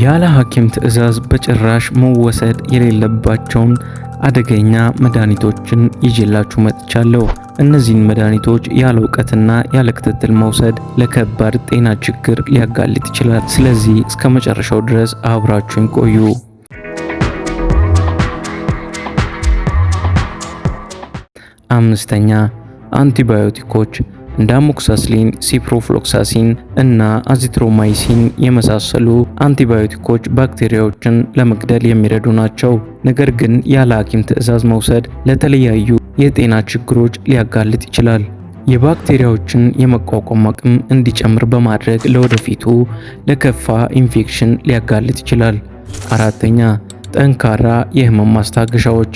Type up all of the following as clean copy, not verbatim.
ያለ ሐኪም ትዕዛዝ በጭራሽ መወሰድ የሌለባቸውን አደገኛ መድኃኒቶችን ይዤላችሁ መጥቻለሁ። እነዚህን መድኃኒቶች ያለ እውቀትና ያለ ክትትል መውሰድ ለከባድ ጤና ችግር ሊያጋልጥ ይችላል። ስለዚህ እስከ መጨረሻው ድረስ አብራችሁን ቆዩ። አምስተኛ አንቲባዮቲኮች እንደ አሞክሳስሊን፣ ሲፕሮፍሎክሳሲን እና አዚትሮማይሲን የመሳሰሉ አንቲባዮቲኮች ባክቴሪያዎችን ለመግደል የሚረዱ ናቸው። ነገር ግን ያለ ሐኪም ትዕዛዝ መውሰድ ለተለያዩ የጤና ችግሮች ሊያጋልጥ ይችላል። የባክቴሪያዎችን የመቋቋም አቅም እንዲጨምር በማድረግ ለወደፊቱ ለከፋ ኢንፌክሽን ሊያጋልጥ ይችላል። አራተኛ ጠንካራ የህመም ማስታገሻዎች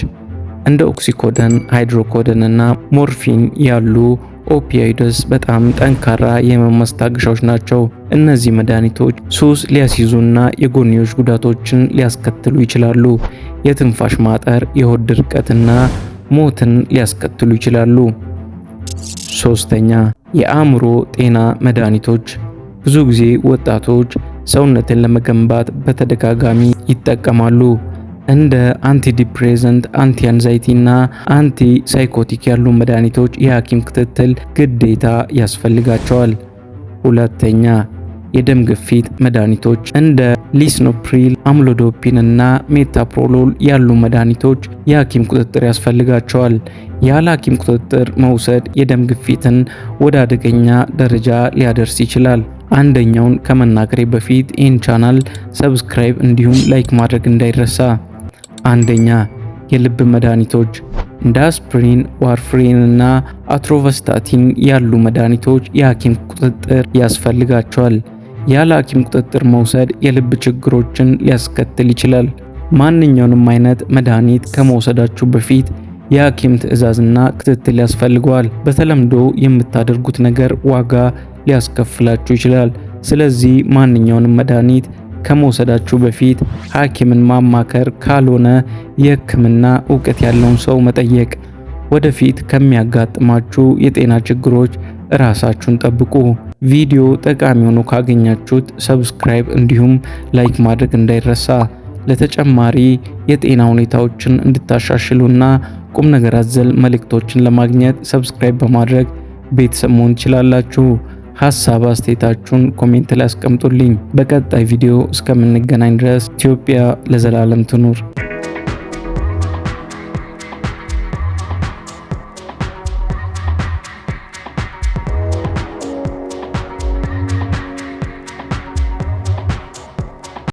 እንደ ኦክሲኮደን፣ ሃይድሮኮደን እና ሞርፊን ያሉ ኦፒዮይድስ በጣም ጠንካራ የህመም ማስታገሻዎች ናቸው። እነዚህ መድኃኒቶች ሱስ ሊያስይዙና የጎንዮሽ ጉዳቶችን ሊያስከትሉ ይችላሉ። የትንፋሽ ማጠር፣ የሆድ ድርቀትና ሞትን ሊያስከትሉ ይችላሉ። ሶስተኛ የአእምሮ ጤና መድኃኒቶች ብዙ ጊዜ ወጣቶች ሰውነትን ለመገንባት በተደጋጋሚ ይጠቀማሉ። እንደ አንቲዲፕሬሰንት፣ አንቲ አንዛይቲ እና አንቲ ሳይኮቲክ ያሉ መድኃኒቶች የሐኪም ክትትል ግዴታ ያስፈልጋቸዋል። ሁለተኛ የደም ግፊት መድኃኒቶች እንደ ሊስኖፕሪል፣ አምሎዶፒን እና ሜታፕሮሎል ያሉ መድኃኒቶች የሐኪም ቁጥጥር ያስፈልጋቸዋል። ያለ ሐኪም ቁጥጥር መውሰድ የደም ግፊትን ወደ አደገኛ ደረጃ ሊያደርስ ይችላል። አንደኛውን ከመናገሬ በፊት ይህን ቻናል ሰብስክራይብ እንዲሁም ላይክ ማድረግ እንዳይረሳ። አንደኛ የልብ መድኃኒቶች እንደ አስፕሪን፣ ዋርፍሪን እና አትሮቫስታቲን ያሉ መድኃኒቶች የሐኪም ቁጥጥር ያስፈልጋቸዋል። ያለ ሐኪም ቁጥጥር መውሰድ የልብ ችግሮችን ሊያስከትል ይችላል። ማንኛውንም አይነት መድኃኒት ከመውሰዳችሁ በፊት የሐኪም ትዕዛዝና ክትትል ያስፈልገዋል። በተለምዶ የምታደርጉት ነገር ዋጋ ሊያስከፍላችሁ ይችላል። ስለዚህ ማንኛውንም መድኃኒት ከመውሰዳችሁ በፊት ሐኪምን ማማከር፣ ካልሆነ የሕክምና ዕውቀት ያለውን ሰው መጠየቅ። ወደፊት ከሚያጋጥማችሁ የጤና ችግሮች ራሳችሁን ጠብቁ። ቪዲዮ ጠቃሚ ሆኖ ካገኛችሁት ሰብስክራይብ እንዲሁም ላይክ ማድረግ እንዳይረሳ። ለተጨማሪ የጤና ሁኔታዎችን እንድታሻሽሉና ቁም ነገር አዘል መልእክቶችን ለማግኘት ሰብስክራይብ በማድረግ ቤተሰብ መሆን ትችላላችሁ። ሐሳብ አስተያየታችሁን ኮሜንት ላይ አስቀምጡልኝ። በቀጣይ ቪዲዮ እስከምንገናኝ ድረስ ኢትዮጵያ ለዘላለም ትኑር።